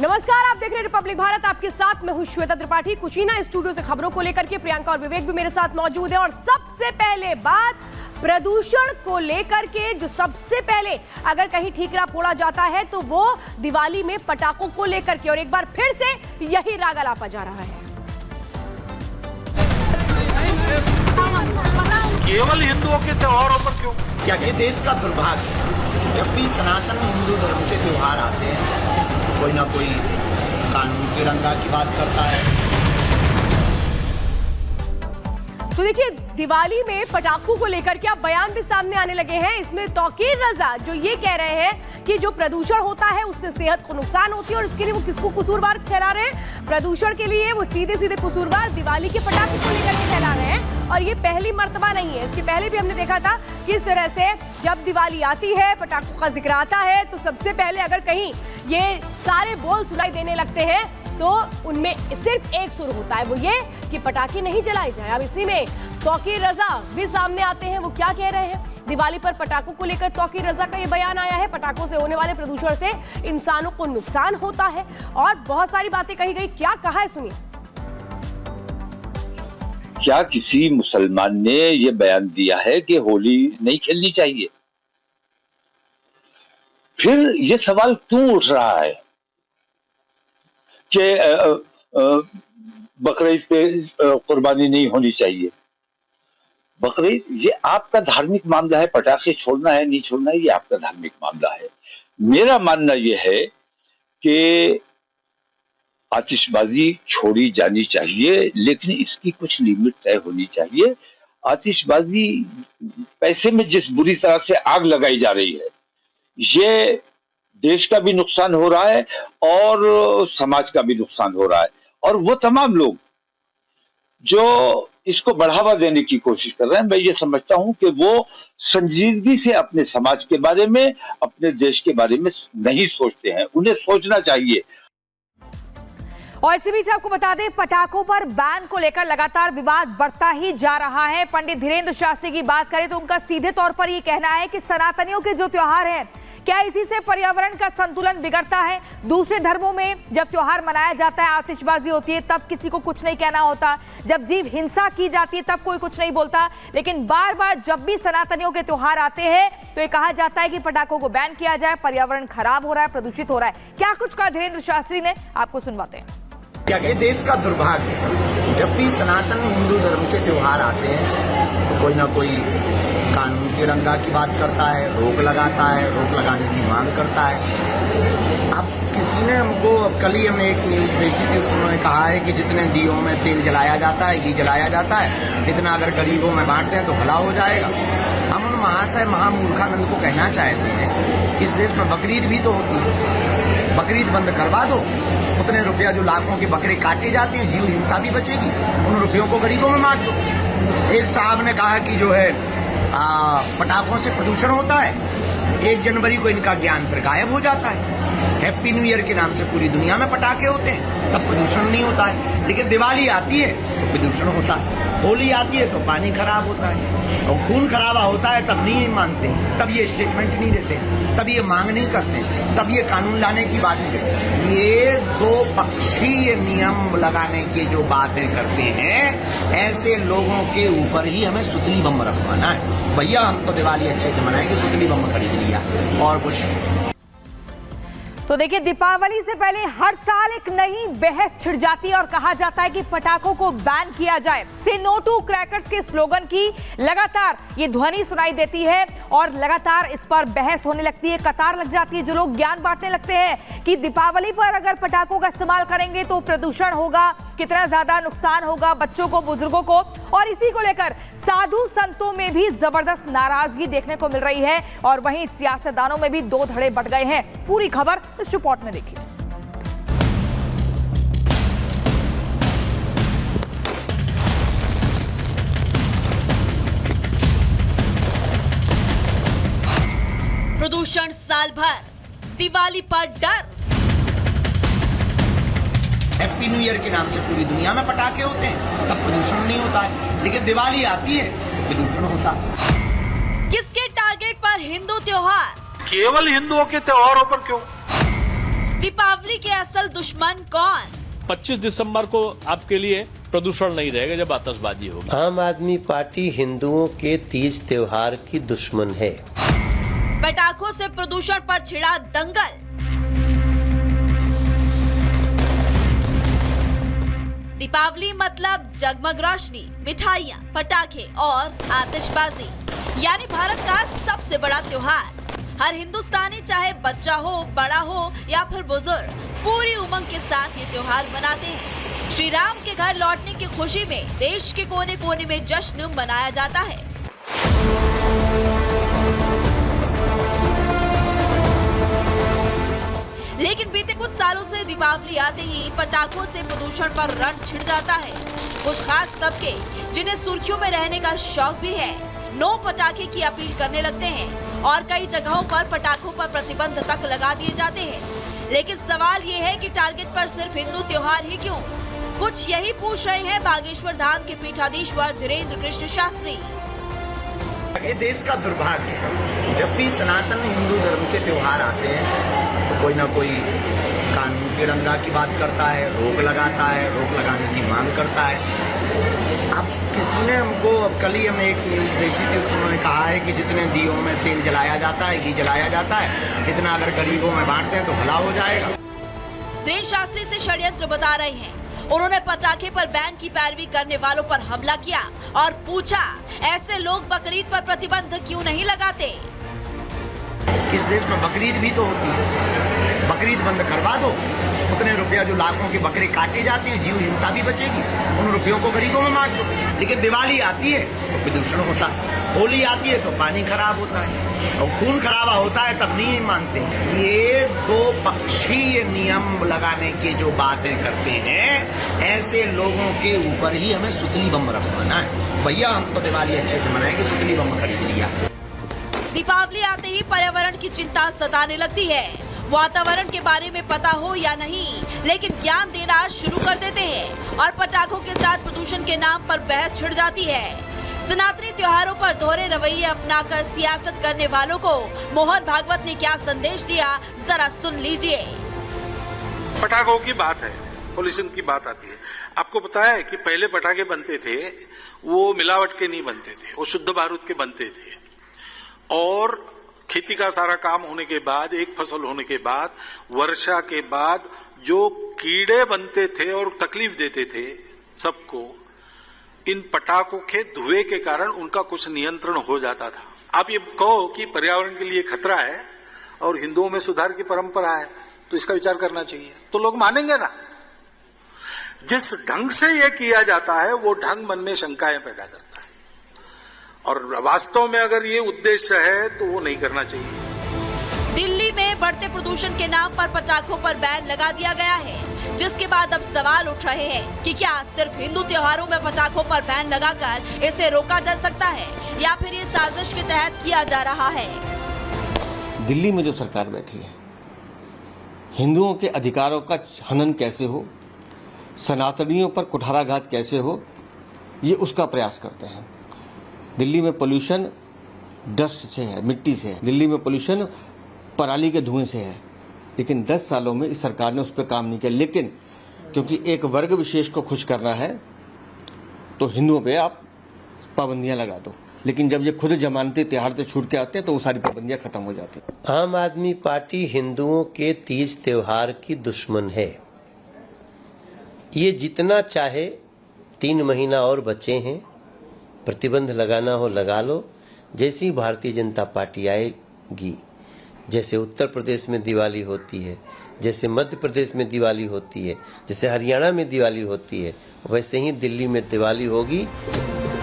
नमस्कार, आप देख रहे हैं रिपब्लिक भारत। आपके साथ मैं हूं श्वेता त्रिपाठी। कुशीना स्टूडियो से खबरों को लेकर के प्रियंका और विवेक भी मेरे साथ मौजूद हैं। और सबसे पहले बात प्रदूषण को लेकर के, जो सबसे पहले अगर कहीं ठीकरा फोड़ा जाता है तो वो दिवाली में पटाखों को लेकर के, और एक बार फिर से यही राग अलापा जा रहा है। केवल हिंदुओं के त्योहारों पर क्यों? क्या ये देश का दुर्भाग्य, जब भी सनातन हिंदू धर्म के त्योहार आते हैं कोई ना कोई कानून की रंगा की बात करता है। तो देखिए, दिवाली में पटाखों को लेकर के अब बयान भी सामने आने लगे हैं। इसमें तौकीर रजा जो ये कह रहे हैं कि जो प्रदूषण होता है उससे सेहत को नुकसान होती है, और इसके लिए वो किसको कसूरवार ठहरा रहे हैं? प्रदूषण के लिए वो सीधे सीधे कसूरवार दिवाली के पटाखे को लेकर के ठहरा रहे हैं। और ये पहली मर्तबा नहीं है, इसके पहले भी हमने देखा था किस तरह से जब दिवाली आती है, पटाखों का जिक्र आता है, तो सबसे पहले अगर कहीं ये सारे बोल सुनाई देने लगते हैं तो उनमें सिर्फ एक सुर होता है, वो ये कि पटाखे नहीं जलाए जाए। अब इसी में तौकीर रजा भी सामने आते हैं। वो क्या कह रहे हैं? दिवाली पर पटाखों को लेकर तौकीर रजा का ये बयान आया है। पटाखों से होने वाले प्रदूषण से इंसानों को नुकसान होता है और बहुत सारी बातें कही गई। क्या कहा है, सुनिए। क्या किसी मुसलमान ने यह बयान दिया है कि होली नहीं खेलनी चाहिए? फिर यह सवाल क्यों उठ रहा है कि बकरीद पे कुर्बानी नहीं होनी चाहिए? बकरीद ये आपका धार्मिक मामला है। पटाखे छोड़ना है नहीं छोड़ना है ये आपका धार्मिक मामला है। मेरा मानना यह है कि आतिशबाजी छोड़ी जानी चाहिए, लेकिन इसकी कुछ लिमिट तय होनी चाहिए। आतिशबाजी पैसे में जिस बुरी तरह से आग लगाई जा रही है, ये देश का भी नुकसान हो रहा है और समाज का भी नुकसान हो रहा है। और वो तमाम लोग जो इसको बढ़ावा देने की कोशिश कर रहे हैं, मैं ये समझता हूं कि वो संजीदगी से अपने समाज के बारे में, अपने देश के बारे में नहीं सोचते हैं। उन्हें सोचना चाहिए। और इसी बीच आपको बता दें, पटाखों पर बैन को लेकर लगातार विवाद बढ़ता ही जा रहा है। पंडित धीरेन्द्र शास्त्री की बात करें तो उनका सीधे तौर पर ये कहना है कि सनातनियों के जो त्योहार हैं, क्या इसी से पर्यावरण का संतुलन बिगड़ता है? दूसरे धर्मों में जब त्योहार मनाया जाता है, आतिशबाजी होती है, तब किसी को कुछ नहीं कहना होता। जब जीव हिंसा की जाती है तब कोई कुछ नहीं बोलता। लेकिन बार बार जब भी सनातनियों के त्योहार आते हैं तो ये कहा जाता है कि पटाखों को बैन किया जाए, पर्यावरण खराब हो रहा है, प्रदूषित हो रहा है। क्या कुछ कहा धीरेन्द्र शास्त्री ने, आपको सुनवाते हैं। क्या ये देश का दुर्भाग्य है, जब भी सनातन हिंदू धर्म के त्योहार आते हैं तो कोई ना कोई कानून की रंगा की बात करता है, रोक लगाता है, रोक लगाने की मांग करता है। अब किसी ने हमको, कल ही हमने एक न्यूज देखी थी, उसमें कहा है कि जितने दियों में तेल जलाया जाता है, घी जलाया जाता है, इतना अगर गरीबों में बांटते हैं तो भला हो जाएगा। हम उन महाशय महामूर्खानंद को कहना चाहते हैं कि इस देश में बकरीद भी तो होती है, बकरीद बंद करवा दो। उतने रुपया जो लाखों के बकरे काटे जाते हैं, जीव हिंसा भी बचेगी। उन रुपयों को गरीबों में बांट दो। एक साहब ने कहा कि जो है पटाखों से प्रदूषण होता है, 1 जनवरी को इनका ज्ञान फिर गायब हो जाता है। हैप्पी न्यू ईयर के नाम से पूरी दुनिया में पटाखे होते हैं, तब प्रदूषण नहीं होता है। लेकिन दिवाली आती है तो प्रदूषण होता है, होली आती है तो पानी खराब होता है, और खून खराबा होता है तब नहीं मानते, तब ये स्टेटमेंट नहीं देते, तब ये मांग नहीं करते, तब ये कानून लाने की बात नहीं करते। ये दो पक्षीय नियम लगाने की जो बातें करते हैं, ऐसे लोगों के ऊपर ही हमें सुतली बम रखवाना है। भैया हम तो दिवाली अच्छे से मनाएंगे, सुतली बम खरीद लिया और कुछ नहीं। तो देखिए, दीपावली से पहले हर साल एक नई बहस छिड़ जाती है और कहा जाता है कि पटाखों को बैन किया जाए। से नो टू क्रैकर्स के स्लोगन की लगातार ये ध्वनि सुनाई देती है और लगातार इस पर बहस होने लगती है, कतार लग जाती है। जो लोग ज्ञान बांटने लगते हैं कि दीपावली पर अगर पटाखों का इस्तेमाल करेंगे तो प्रदूषण होगा, कितना ज्यादा नुकसान होगा बच्चों को, बुजुर्गों को। और इसी को लेकर साधु संतों में भी जबरदस्त नाराजगी देखने को मिल रही है और वहीं सियासतदानों में भी दो धड़े बढ़ गए हैं। पूरी खबर इस रिपोर्ट में देखिए। प्रदूषण साल भर, दिवाली पर डर। हैप्पी न्यू ईयर के नाम से पूरी दुनिया में पटाखे होते हैं, तब प्रदूषण नहीं होता है। लेकिन दिवाली आती है तो प्रदूषण होता है। किसके टारगेट पर हिंदू त्योहार? केवल हिंदुओं के त्योहारों पर क्यों? दीपावली के असल दुश्मन कौन? 25 दिसंबर को आपके लिए प्रदूषण नहीं रहेगा जब आतिशबाजी होगी। आम आदमी पार्टी हिंदुओं के तीज त्योहार की दुश्मन है। पटाखों से प्रदूषण पर छिड़ा दंगल। दीपावली मतलब जगमग रोशनी, मिठाइयाँ, पटाखे और आतिशबाजी, यानी भारत का सबसे बड़ा त्योहार। हर हिंदुस्तानी चाहे बच्चा हो, बड़ा हो या फिर बुजुर्ग, पूरी उमंग के साथ ये त्योहार मनाते हैं। श्री राम के घर लौटने की खुशी में देश के कोने कोने में जश्न मनाया जाता है। लेकिन बीते कुछ सालों से दीपावली आते ही पटाखों से प्रदूषण पर रण छिड़ जाता है। कुछ खास तबके जिन्हें सुर्खियों में रहने का शौक भी है, नो पटाखे की अपील करने लगते हैं और कई जगहों पर पटाखों पर प्रतिबंध तक लगा दिए जाते हैं। लेकिन सवाल ये है कि टारगेट पर सिर्फ हिंदू त्योहार ही क्यों? कुछ यही पूछ रहे हैं बागेश्वर धाम के पीठाधीश्वर धीरेन्द्र कृष्ण शास्त्री। ये देश का दुर्भाग्य है, जब भी सनातन हिंदू धर्म के त्योहार आते हैं तो कोई ना कोई कानून की उल्लंघना की बात करता है, रोक लगाता है, रोक लगाने की मांग करता है। अब किसी ने हमको, अब कल ही हमने एक न्यूज देखी थी, उसमें कहा है कि जितने दियों में तेल जलाया जाता है, घी जलाया जाता है, इतना अगर गरीबों में बांटते हैं तो भला हो जाएगा। धीरेन्द्र शास्त्री से षड्यंत्र बता रहे हैं। उन्होंने पटाखे पर बैन की पैरवी करने वालों पर हमला किया और पूछा, ऐसे लोग बकरीद पर प्रतिबंध क्यों नहीं लगाते? किस देश में बकरीद भी तो होती है, बकरीद बंद करवा दो, उतने रुपया जो लाखों के बकरे काटे जाते हैं, जीव हिंसा भी बचेगी, उन रुपयों को गरीबों में बांट दो। लेकिन दिवाली आती है तो प्रदूषण होता है, होली आती है तो पानी खराब होता है और खून खराबा होता है, तब नहीं मानते। ये दो पक्षीय नियम लगाने की जो बातें करते हैं, ऐसे लोगों के ऊपर ही हमें सुतली बम रखवाना है। भैया हम तो दिवाली अच्छे से मनाएंगे, सुतली बम खरीद लिया। दीपावली आते ही पर्यावरण की चिंता सताने लगती है। वातावरण के बारे में पता हो या नहीं, लेकिन ज्ञान देना शुरू कर देते हैं और पटाखों के साथ प्रदूषण के नाम पर बहस छिड़ जाती है। सनातनी त्योहारों पर दोहरे रवैये अपनाकर सियासत करने वालों को मोहन भागवत ने क्या संदेश दिया, जरा सुन लीजिए। पटाखों की बात है, पॉल्यूशन की बात आती है। आपको पता है कि पहले पटाखे बनते थे वो मिलावट के नहीं बनते थे, वो शुद्ध बारूद के बनते थे। और खेती का सारा काम होने के बाद, एक फसल होने के बाद, वर्षा के बाद जो कीड़े बनते थे और तकलीफ देते थे सबको, इन पटाखों के धुएं के कारण उनका कुछ नियंत्रण हो जाता था। आप ये कहो कि पर्यावरण के लिए खतरा है और हिंदुओं में सुधार की परंपरा है, तो इसका विचार करना चाहिए, तो लोग मानेंगे ना। जिस ढंग से ये किया जाता है वो ढंग मन में शंकाएं पैदा करता है, और वास्तव में अगर ये उद्देश्य है तो वो नहीं करना चाहिए। दिल्ली में बढ़ते प्रदूषण के नाम पर पटाखों पर बैन लगा दिया गया है, जिसके बाद अब सवाल उठ रहे हैं कि क्या सिर्फ हिंदू त्योहारों में पटाखों पर बैन लगाकर इसे रोका जा सकता है या फिर ये साजिश के तहत किया जा रहा है। दिल्ली में जो सरकार बैठी है, हिंदुओं के अधिकारों का हनन कैसे हो, सनातनियों पर कुठाराघात कैसे हो, ये उसका प्रयास करते हैं। दिल्ली में पोल्यूशन डस्ट से है, मिट्टी से है। दिल्ली में पोल्यूशन पराली के धुएं से है। लेकिन 10 सालों में इस सरकार ने उस पर काम नहीं किया। लेकिन क्योंकि एक वर्ग विशेष को खुश करना है तो हिंदुओं पे आप पाबंदियां लगा दो, लेकिन जब ये खुद जमानती त्योहार से छूट के आते हैं तो वो सारी पाबंदियां खत्म हो जाती हैं। आम आदमी पार्टी हिंदुओं के तीज त्योहार की दुश्मन है। ये जितना चाहे 3 महीना और बचे हैं, प्रतिबंध लगाना हो लगा लो। जैसी भारतीय जनता पार्टी आएगी, जैसे उत्तर प्रदेश में दिवाली होती है, जैसे मध्य प्रदेश में दिवाली होती है, जैसे हरियाणा में दिवाली होती है, वैसे ही दिल्ली में दिवाली होगी।